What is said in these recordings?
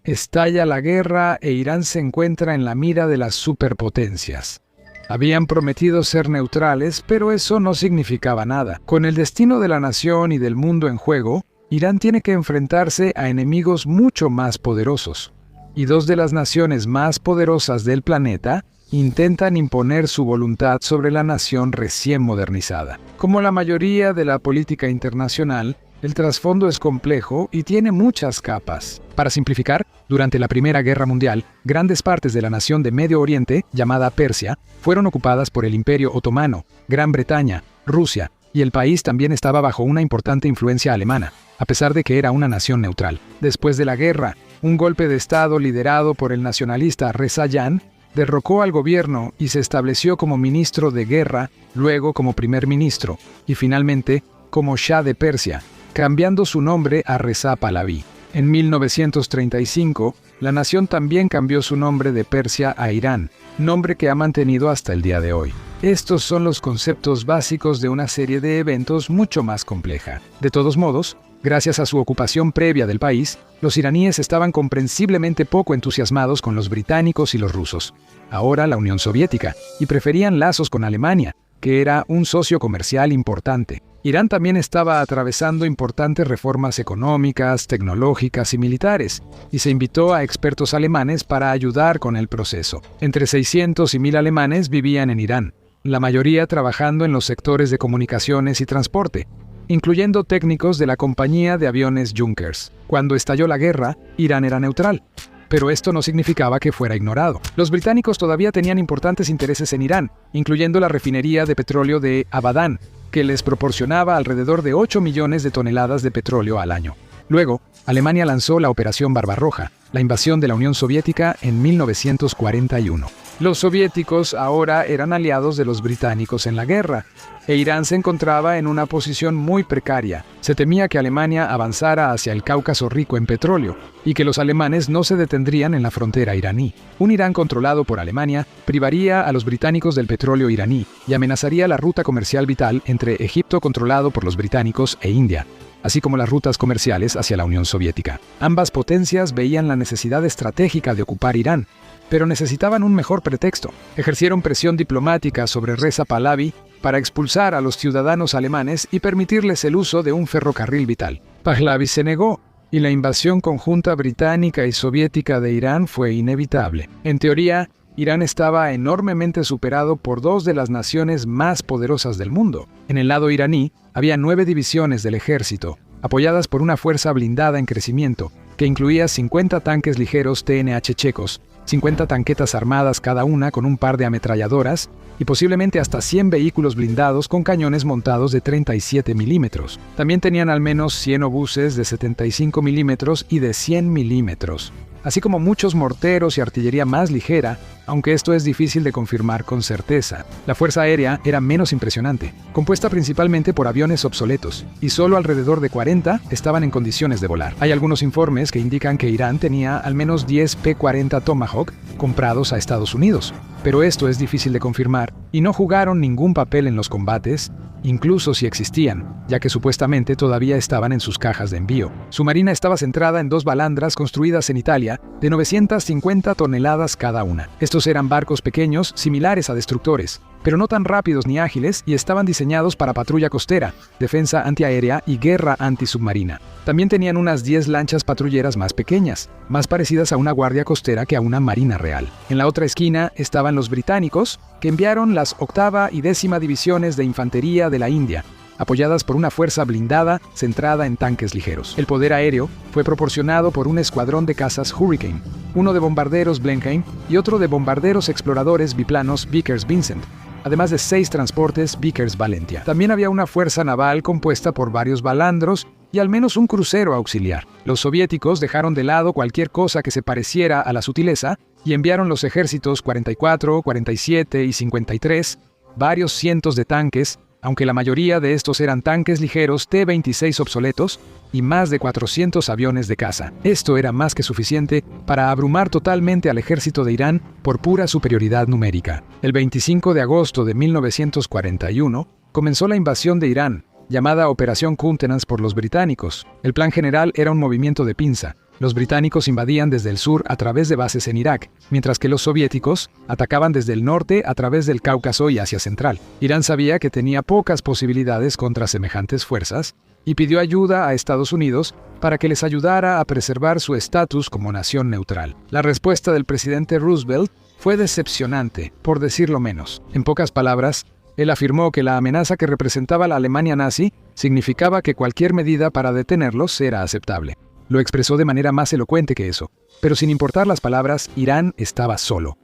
Estalla la guerra e Irán se encuentra en la mira de las superpotencias. Habían prometido ser neutrales, pero eso no significaba nada. Con el destino de la nación y del mundo en juego, Irán tiene que enfrentarse a enemigos mucho más poderosos. Y dos de las naciones más poderosas del planeta intentan imponer su voluntad sobre la nación recién modernizada. Como la mayoría de la política internacional, el trasfondo es complejo y tiene muchas capas. Para simplificar, durante la Primera Guerra Mundial, grandes partes de la nación de Medio Oriente, llamada Persia, fueron ocupadas por el Imperio Otomano, Gran Bretaña, Rusia, y el país también estaba bajo una importante influencia alemana, a pesar de que era una nación neutral. Después de la guerra, un golpe de Estado liderado por el nacionalista Reza Jan derrocó al gobierno y se estableció como ministro de guerra, luego como primer ministro, y finalmente como Shah de Persia, cambiando su nombre a Reza Pahlaví. En 1935, la nación también cambió su nombre de Persia a Irán, nombre que ha mantenido hasta el día de hoy. Estos son los conceptos básicos de una serie de eventos mucho más compleja. De todos modos, gracias a su ocupación previa del país, los iraníes estaban comprensiblemente poco entusiasmados con los británicos y los rusos, ahora la Unión Soviética, y preferían lazos con Alemania, que era un socio comercial importante. Irán también estaba atravesando importantes reformas económicas, tecnológicas y militares, y se invitó a expertos alemanes para ayudar con el proceso. Entre 600 y 1000 alemanes vivían en Irán, la mayoría trabajando en los sectores de comunicaciones y transporte, incluyendo técnicos de la compañía de aviones Junkers. Cuando estalló la guerra, Irán era neutral, pero esto no significaba que fuera ignorado. Los británicos todavía tenían importantes intereses en Irán, incluyendo la refinería de petróleo de Abadan, que les proporcionaba alrededor de 8 millones de toneladas de petróleo al año. Luego, Alemania lanzó la Operación Barbarroja, la invasión de la Unión Soviética en 1941. Los soviéticos ahora eran aliados de los británicos en la guerra, e Irán se encontraba en una posición muy precaria. Se temía que Alemania avanzara hacia el Cáucaso rico en petróleo, y que los alemanes no se detendrían en la frontera iraní. Un Irán controlado por Alemania privaría a los británicos del petróleo iraní y amenazaría la ruta comercial vital entre Egipto controlado por los británicos e India, así como las rutas comerciales hacia la Unión Soviética. Ambas potencias veían la necesidad estratégica de ocupar Irán, pero necesitaban un mejor pretexto. Ejercieron presión diplomática sobre Reza Pahlaví para expulsar a los ciudadanos alemanes y permitirles el uso de un ferrocarril vital. Pahlaví se negó, y la invasión conjunta británica y soviética de Irán fue inevitable. En teoría, Irán estaba enormemente superado por dos de las naciones más poderosas del mundo. En el lado iraní, había 9 divisiones del ejército, apoyadas por una fuerza blindada en crecimiento, que incluía 50 tanques ligeros TNH checos, 50 tanquetas armadas cada una con un par de ametralladoras y posiblemente hasta 100 vehículos blindados con cañones montados de 37 milímetros. También tenían al menos 100 obuses de 75 milímetros y de 100 milímetros, así como muchos morteros y artillería más ligera, aunque esto es difícil de confirmar con certeza. La fuerza aérea era menos impresionante, compuesta principalmente por aviones obsoletos, y solo alrededor de 40 estaban en condiciones de volar. Hay algunos informes que indican que Irán tenía al menos 10 P-40 Tomahawk comprados a Estados Unidos, pero esto es difícil de confirmar, y no jugaron ningún papel en los combates, incluso si existían, ya que supuestamente todavía estaban en sus cajas de envío. Su marina estaba centrada en 2 balandras construidas en Italia, de 950 toneladas cada una. Estos eran barcos pequeños, similares a destructores, pero no tan rápidos ni ágiles, y estaban diseñados para patrulla costera, defensa antiaérea y guerra antisubmarina. También tenían unas 10 lanchas patrulleras más pequeñas, más parecidas a una guardia costera que a una marina real. En la otra esquina estaban los británicos, que enviaron las 8ª y 10ª divisiones de infantería de la India, apoyadas por una fuerza blindada centrada en tanques ligeros. El poder aéreo fue proporcionado por un escuadrón de cazas Hurricane, uno de bombarderos Blenheim y otro de bombarderos exploradores biplanos Vickers Vincent, además de 6 transportes Vickers Valentia. También había una fuerza naval compuesta por varios balandros y al menos un crucero auxiliar. Los soviéticos dejaron de lado cualquier cosa que se pareciera a la sutileza y enviaron los ejércitos 44, 47 y 53, varios cientos de tanques, aunque la mayoría de estos eran tanques ligeros T-26 obsoletos y más de 400 aviones de caza. Esto era más que suficiente para abrumar totalmente al ejército de Irán por pura superioridad numérica. El 25 de agosto de 1941 comenzó la invasión de Irán, llamada Operación Countenance por los británicos. El plan general era un movimiento de pinza, Los británicos invadían desde el sur a través de bases en Irak, mientras que los soviéticos atacaban desde el norte a través del Cáucaso y Asia Central. Irán sabía que tenía pocas posibilidades contra semejantes fuerzas y pidió ayuda a Estados Unidos para que les ayudara a preservar su estatus como nación neutral. La respuesta del presidente Roosevelt fue decepcionante, por decirlo menos. En pocas palabras, él afirmó que la amenaza que representaba la Alemania nazi significaba que cualquier medida para detenerlos era aceptable. Lo expresó de manera más elocuente que eso, pero sin importar las palabras, Irán estaba solo.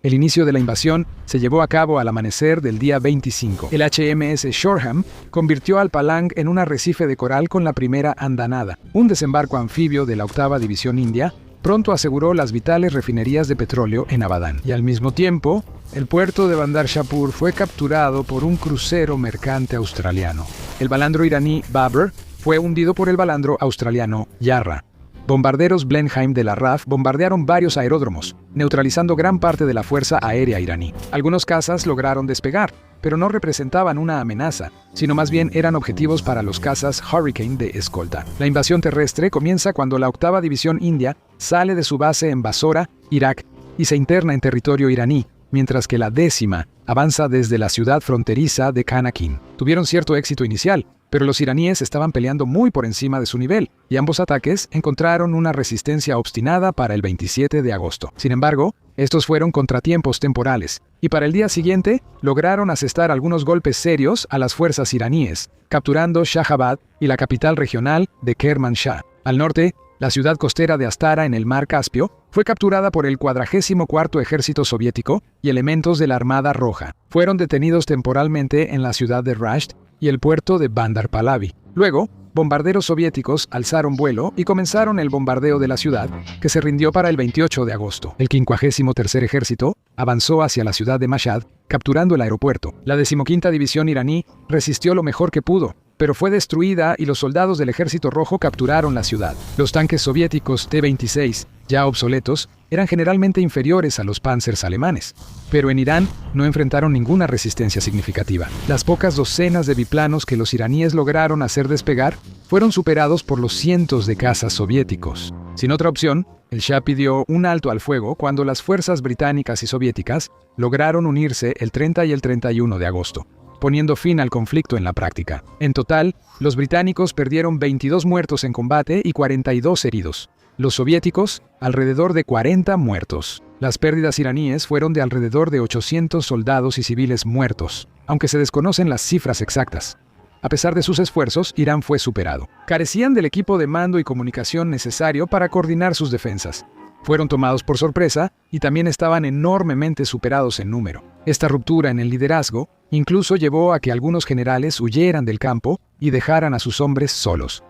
El inicio de la invasión se llevó a cabo al amanecer del día 25. El HMS Shoreham convirtió al Palang en un arrecife de coral con la primera andanada. Un desembarco anfibio de la 8ª División India pronto aseguró las vitales refinerías de petróleo en Abadán. Y al mismo tiempo, el puerto de Bandar Shapur fue capturado por un crucero mercante australiano. El balandro iraní Babur fue hundido por el balandro australiano Yarra. Bombarderos Blenheim de la RAF bombardearon varios aeródromos, neutralizando gran parte de la fuerza aérea iraní. Algunos cazas lograron despegar, pero no representaban una amenaza, sino más bien eran objetivos para los cazas Hurricane de escolta. La invasión terrestre comienza cuando la 8ª División India sale de su base en Basora, Irak, y se interna en territorio iraní, mientras que la 10ª avanza desde la ciudad fronteriza de Kanakin. Tuvieron cierto éxito inicial, pero los iraníes estaban peleando muy por encima de su nivel, y ambos ataques encontraron una resistencia obstinada para el 27 de agosto. Sin embargo, estos fueron contratiempos temporales, y para el día siguiente lograron asestar algunos golpes serios a las fuerzas iraníes, capturando Shahabad y la capital regional de Kermanshah. Al norte, la ciudad costera de Astara en el mar Caspio fue capturada por el 44º Ejército Soviético y elementos de la Armada Roja. Fueron detenidos temporalmente en la ciudad de Rasht y el puerto de Bandar Pahlavi. Luego, bombarderos soviéticos alzaron vuelo y comenzaron el bombardeo de la ciudad, que se rindió para el 28 de agosto. El 53º Ejército avanzó hacia la ciudad de Mashhad, capturando el aeropuerto. La 15ª División iraní resistió lo mejor que pudo, pero fue destruida y los soldados del Ejército Rojo capturaron la ciudad. Los tanques soviéticos T-26, ya obsoletos, eran generalmente inferiores a los Panzers alemanes, pero en Irán no enfrentaron ninguna resistencia significativa. Las pocas docenas de biplanos que los iraníes lograron hacer despegar fueron superados por los cientos de cazas soviéticos. Sin otra opción, el Shah pidió un alto al fuego cuando las fuerzas británicas y soviéticas lograron unirse el 30 y el 31 de agosto, poniendo fin al conflicto en la práctica. En total, los británicos perdieron 22 muertos en combate y 42 heridos. Los soviéticos, alrededor de 40 muertos. Las pérdidas iraníes fueron de alrededor de 800 soldados y civiles muertos, aunque se desconocen las cifras exactas. A pesar de sus esfuerzos, Irán fue superado. Carecían del equipo de mando y comunicación necesario para coordinar sus defensas. Fueron tomados por sorpresa y también estaban enormemente superados en número. Esta ruptura en el liderazgo incluso llevó a que algunos generales huyeran del campo y dejaran a sus hombres solos.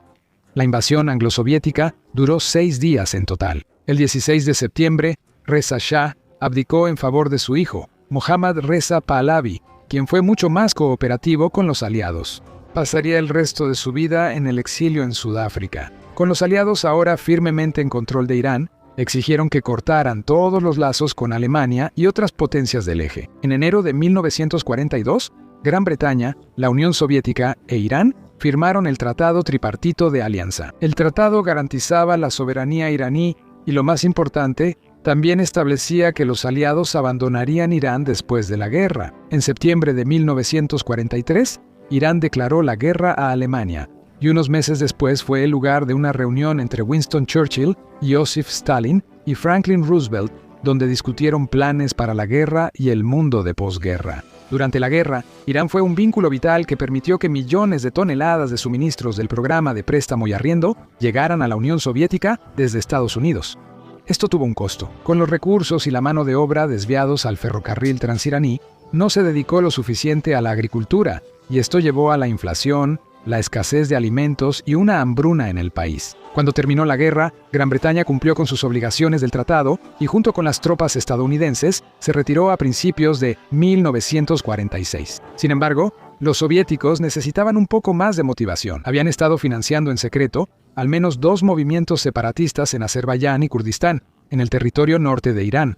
La invasión anglo-soviética duró 6 días en total. El 16 de septiembre, Reza Shah abdicó en favor de su hijo, Mohammad Reza Pahlavi, quien fue mucho más cooperativo con los aliados. Pasaría el resto de su vida en el exilio en Sudáfrica. Con los aliados ahora firmemente en control de Irán, exigieron que cortaran todos los lazos con Alemania y otras potencias del eje. En enero de 1942, Gran Bretaña, la Unión Soviética e Irán firmaron el Tratado Tripartito de Alianza. El tratado garantizaba la soberanía iraní y, lo más importante, también establecía que los aliados abandonarían Irán después de la guerra. En septiembre de 1943, Irán declaró la guerra a Alemania, y unos meses después fue el lugar de una reunión entre Winston Churchill, Joseph Stalin y Franklin Roosevelt, donde discutieron planes para la guerra y el mundo de posguerra. Durante la guerra, Irán fue un vínculo vital que permitió que millones de toneladas de suministros del programa de préstamo y arriendo llegaran a la Unión Soviética desde Estados Unidos. Esto tuvo un costo. Con los recursos y la mano de obra desviados al ferrocarril transiraní, no se dedicó lo suficiente a la agricultura, y esto llevó a la inflación, la escasez de alimentos y una hambruna en el país. Cuando terminó la guerra, Gran Bretaña cumplió con sus obligaciones del tratado y junto con las tropas estadounidenses se retiró a principios de 1946. Sin embargo, los soviéticos necesitaban un poco más de motivación. Habían estado financiando en secreto al menos 2 movimientos separatistas en Azerbaiyán y Kurdistán, en el territorio norte de Irán.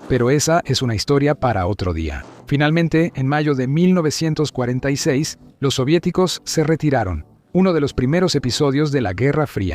Pero esa es una historia para otro día. Finalmente, en mayo de 1946, los soviéticos se retiraron, uno de los primeros episodios de la Guerra Fría.